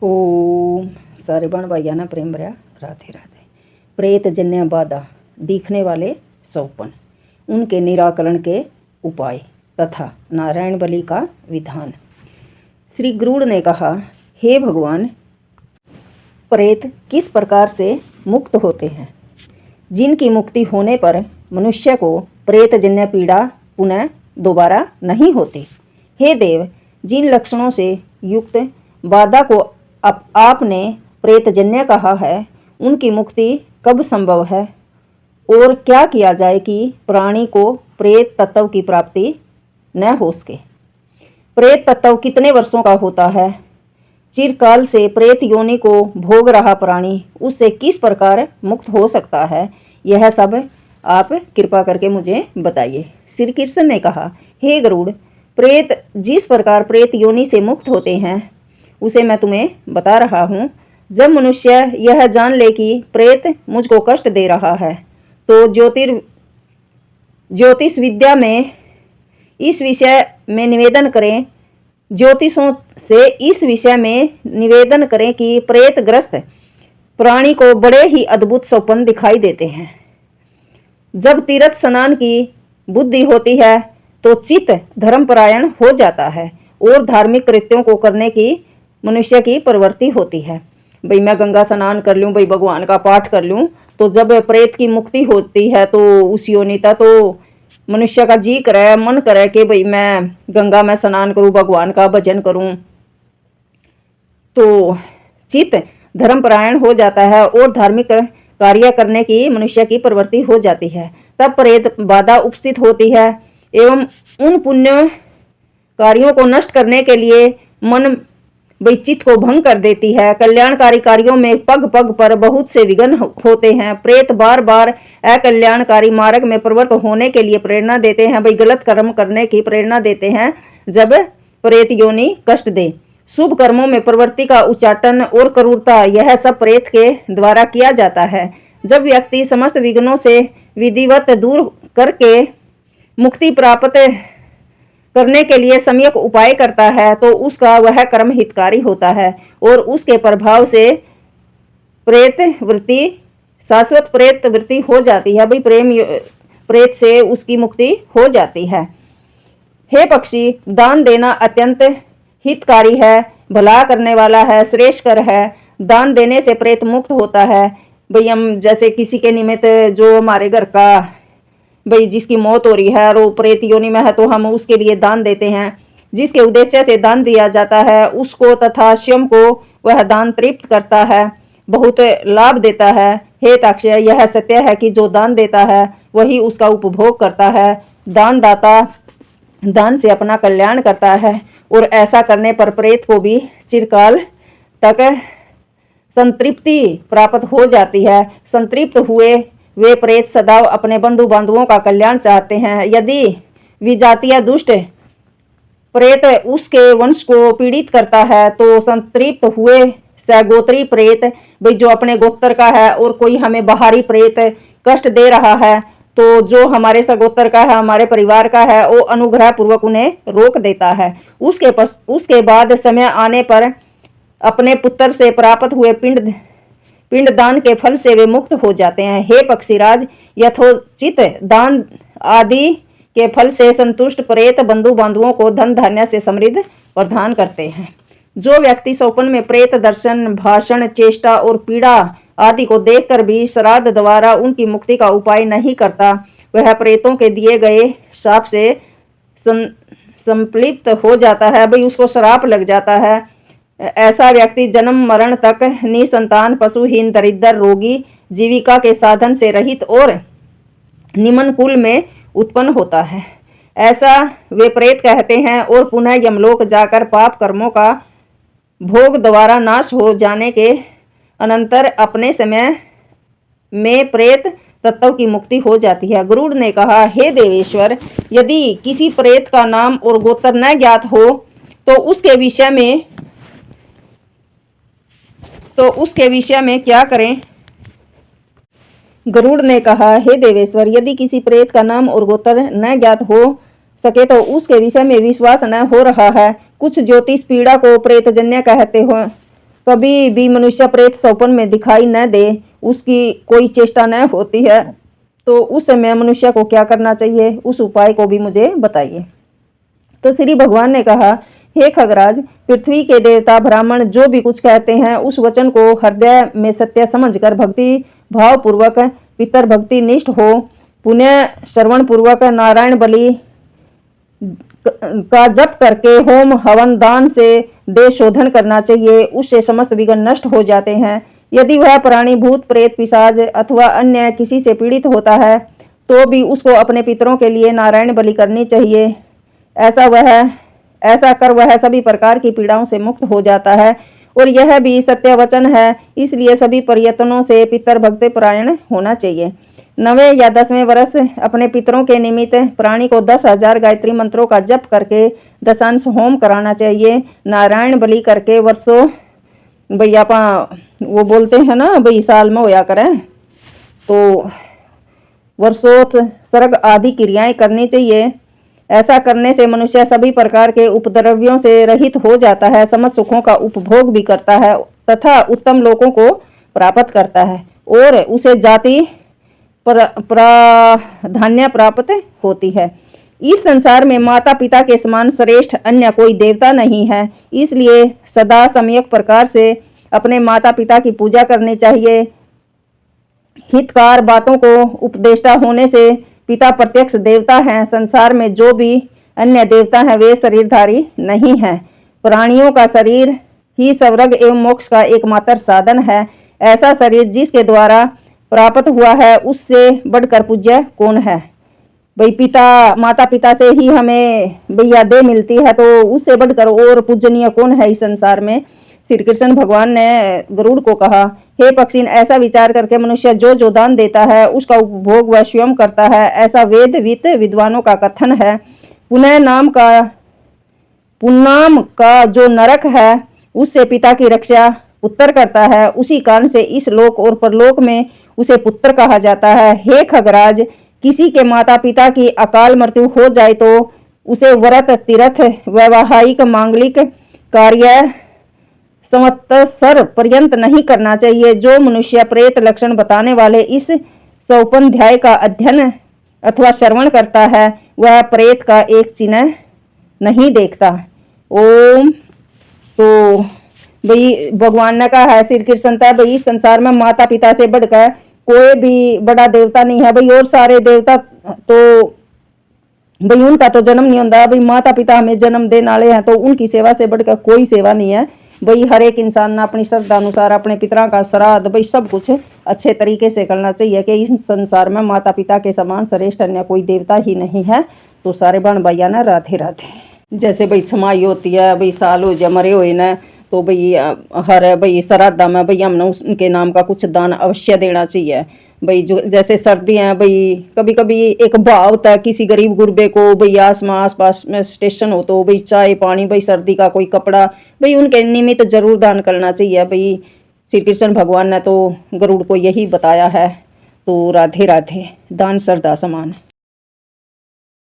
ओम सारे बण भाइया ना प्रेम भरा राधे राधे। प्रेत जन्य बाधा दिखने वाले सौपन, उनके निराकरण के उपाय तथा नारायण बलि का विधान। श्री गरुड़ ने कहा, हे भगवान, प्रेत किस प्रकार से मुक्त होते हैं, जिनकी मुक्ति होने पर मनुष्य को प्रेत जन्य पीड़ा पुनः दोबारा नहीं होती। हे देव, जिन लक्षणों से युक्त बाधा को आपने प्रेतजन्य कहा है, उनकी मुक्ति कब संभव है और क्या किया जाए कि प्राणी को प्रेत तत्व की प्राप्ति न हो सके। प्रेत तत्व कितने वर्षों का होता है? चिरकाल से प्रेत योनि को भोग रहा प्राणी उससे किस प्रकार मुक्त हो सकता है? यह सब आप कृपा करके मुझे बताइए। श्री कृष्ण ने कहा, हे गरुड़, प्रेत जिस प्रकार प्रेत योनि से मुक्त होते हैं उसे मैं तुम्हें बता रहा हूँ। जब मनुष्य यह जान ले कि प्रेत मुझको कष्ट दे रहा है तो ज्योतिष विद्या में इस विषय में निवेदन करें ज्योतिषों से इस विषय में निवेदन करें कि प्रेतग्रस्त प्राणी को बड़े ही अद्भुत स्वप्न दिखाई देते हैं। जब तीर्थ स्नान की बुद्धि होती है तो चित्त धर्मपरायण हो जाता है और धार्मिक कृत्यों को करने की मनुष्य की प्रवृत्ति होती है। भाई मैं गंगा स्नान कर लूँ, भाई भगवान का पाठ कर लूँ, तो जब प्रेत की मुक्ति होती है तो उस योनिता तो मनुष्य का जी करे, मन करे कि भाई मैं गंगा में स्नान करूँ, भगवान का भजन करूँ, तो चित्त धर्मपरायण हो जाता है और धार्मिक कार्य करने की मनुष्य की प्रवृत्ति हो जाती है। तब प्रेत बाधा उपस्थित होती है एवं उन पुण्य कार्यों को नष्ट करने के लिए मन चित्त को भंग कर देती है। कल्याणकारी कार्यों में पग पग पर बहुत से विघ्न होते हैं। प्रेत बार बार अकल्याणकारी मार्ग में प्रवृत्त होने के लिए प्रेरणा देते हैं, भाई गलत कर्म करने की प्रेरणा देते हैं जब प्रेत योनि कष्ट दे। शुभ कर्मों में प्रवृत्ति का उच्चाटन और क्रूरता, यह सब प्रेत के द्वारा किया जाता है। जब व्यक्ति समस्त विघ्नों से विधिवत दूर करके मुक्ति प्राप्त करने के लिए सम्यक उपाय करता है तो उसका वह कर्म हितकारी होता है और उसके प्रभाव से प्रेत वृत्ति शाश्वत प्रेत वृत्ति हो जाती है। भाई प्रेत से उसकी मुक्ति हो जाती है। हे पक्षी, दान देना अत्यंत हितकारी है, भला करने वाला है, श्रेष्ठकर है। दान देने से प्रेत मुक्त होता है। भाई हम जैसे किसी के निमित्त जो हमारे घर का भाई जिसकी मौत हो रही है और वो प्रेत योनि में है तो हम उसके लिए दान देते हैं। जिसके उद्देश्य से दान दिया जाता है उसको तथा स्वयं को वह दान तृप्त करता है, बहुत लाभ देता है। हे ताक्षय, यह सत्य है कि जो दान देता है वही उसका उपभोग करता है। दान दाता दान से अपना कल्याण करता है और ऐसा करने पर प्रेत को भी चिरकाल तक संतृप्ति प्राप्त हो जाती है। संतृप्त हुए वे प्रेत सदैव अपने बंधु बांधवों का कल्याण चाहते हैं। यदि विजातीय दुष्ट प्रेत उसके वंश को पीड़ित करता है तो संतृप्त हुए सगोत्री प्रेत, भाई जो अपने गोत्र का है, और कोई हमें बाहरी प्रेत कष्ट दे रहा है तो जो हमारे सगोत्र का है, हमारे परिवार का है, वो अनुग्रह पूर्वक उन्हें रोक देता है। उसके बाद समय आने पर अपने पुत्र से प्राप्त हुए पिंडदान के फल से वे मुक्त हो जाते हैं। हे पक्षीराज, यथोचित दान आदि के फल से संतुष्ट प्रेत बंधु बांधवों को धन धान्य से समृद्ध प्रदान करते हैं। जो व्यक्ति स्वप्न में प्रेत दर्शन, भाषण, चेष्टा और पीड़ा आदि को देखकर भी श्राद्ध द्वारा उनकी मुक्ति का उपाय नहीं करता, वह प्रेतों के दिए गए शाप से संप्लिप्त हो जाता है। भाई उसको श्राप लग जाता है। ऐसा व्यक्ति जन्म मरण तक निसंतान, पशुहीन, दरिद्र, रोगी, जीविका के साधन से रहित और निम्न कुल में उत्पन्न होता है, ऐसा वे प्रेत कहते हैं। और पुनः यमलोक जाकर पाप कर्मों का भोग द्वारा नाश हो जाने के अनंतर अपने समय में प्रेत तत्व की मुक्ति हो जाती है। गरुड़ ने कहा, हे देवेश्वर, यदि किसी प्रेत का नाम और गोत्र न ज्ञात हो तो उसके विषय में क्या करें? गरुड़ ने कहा, हे देवेश्वर, यदि किसी प्रेत का नाम और गोत्र न ज्ञात हो सके तो उसके विषय में विश्वास न हो रहा है। कुछ ज्योतिष पीड़ा को प्रेतजन्य कहते हो कभी भी मनुष्य प्रेत स्वप्न में दिखाई न दे, उसकी कोई चेष्टा न होती है, तो उस समय मनुष्य को क्या करना चाहिए, उस उपाय को भी मुझे बताइए। तो श्री भगवान ने कहा, हे खगराज, पृथ्वी के देवता ब्राह्मण जो भी कुछ कहते हैं उस वचन को हृदय में सत्य समझकर भक्ति भाव पूर्वक पितर भक्ति निष्ठ हो पुण्य श्रवण पूर्वक नारायण बलि का जप करके होम हवन दान से देह शोधन करना चाहिए। उससे समस्त विघ्न नष्ट हो जाते हैं। यदि वह प्राणी भूत प्रेत पिशाच अथवा अन्य किसी से पीड़ित होता है तो भी उसको अपने पितरों के लिए नारायण बलि करनी चाहिए। ऐसा कर वह सभी प्रकार की पीड़ाओं से मुक्त हो जाता है और यह भी सत्य वचन है। इसलिए सभी प्रयत्नों से पितर भक्ति परायण होना चाहिए। 9वें या 10वें वर्ष अपने पितरों के निमित्त प्राणी को 10,000 गायत्री मंत्रों का जप करके दशांश होम कराना चाहिए। नारायण बलि करके वर्षों भाई आप वो बोलते हैं ना भाई साल में होया करें, तो वर्षों सर्ग आदि क्रियाएं करनी चाहिए। ऐसा करने से मनुष्य सभी प्रकार के उपद्रवियों से रहित हो जाता है, समस्त सुखों का उपभोग भी करता है तथा उत्तम लोकों को प्राप्त करता है और उसे जाति प्राधान्य प्राप्त होती है। इस संसार में माता पिता के समान श्रेष्ठ अन्य कोई देवता नहीं है। इसलिए सदा सम्यक प्रकार से अपने माता पिता की पूजा करनी चाहिए। हितकार बातों को उपदेष्टा होने से पिता प्रत्यक्ष देवता हैं। संसार में जो भी अन्य देवता हैं वे शरीरधारी नहीं हैं। प्राणियों का शरीर ही स्वर्ग एवं मोक्ष का एकमात्र साधन है। ऐसा शरीर जिसके द्वारा प्राप्त हुआ है उससे बढ़कर पूज्य कौन है। भाई माता पिता से ही हमें भैया दे मिलती है, तो उससे बढ़कर और पूजनीय कौन है इस संसार में। श्री कृष्ण भगवान ने गरुड़ को कहा, हे पक्षी, ऐसा विचार करके मनुष्य जो जो दान देता है उसका उपभोग वह स्वयं करता है। ऐसा वेद विद्वानों का कथन है। पुन्नाम का जो नरक है उससे पिता की रक्षा पुत्र करता है। उसी कारण से इस लोक और परलोक में उसे पुत्र कहा जाता है। हे खगराज, किसी के माता पिता की अकाल मृत्यु हो जाए तो उसे व्रत तीर्थ वैवाहिक मांगलिक कार्य संवत्सर पर्यंत नहीं करना चाहिए। जो मनुष्य प्रेत लक्षण बताने वाले इस सौपन्ध्याय का अध्ययन अथवा श्रवण करता है वह प्रेत का एक चिन्ह नहीं देखता। ओम। तो भाई भगवान ने कहा है, श्री कृष्ण था भाई इस संसार में माता पिता से बढ़कर कोई भी बड़ा देवता नहीं है भाई। और सारे देवता तो भाई उनका तो जन्म नहीं होता भाई, माता पिता हमें जन्म देने वाले हैं तो उनकी सेवा से बढ़कर कोई सेवा नहीं है भाई। हर एक इंसान ने अपनी श्रद्धा अनुसार अपने पितरों का श्राद्ध भाई सब कुछ अच्छे तरीके से करना चाहिए कि इस संसार में माता पिता के समान श्रेष्ठ अन्य कोई देवता ही नहीं है। तो सारे बहन भैया ना राधे राधे। जैसे भाई छमाई होती है भाई, साल हो जाए मरे हुए न, तो भाई हर भाई श्राद्ध में भाई हमने उनके नाम का कुछ दान अवश्य देना चाहिए भाई। जो जैसे सर्दी है भाई, कभी कभी एक भाव होता है किसी गरीब गुरबे को भाई आस पास में स्टेशन हो तो भाई चाय पानी भाई सर्दी का कोई कपड़ा भाई उनके निमित्त जरूर दान करना चाहिए भाई। श्री कृष्ण भगवान ने तो गरुड़ को यही बताया है। तो राधे राधे। दान श्रद्धा समान।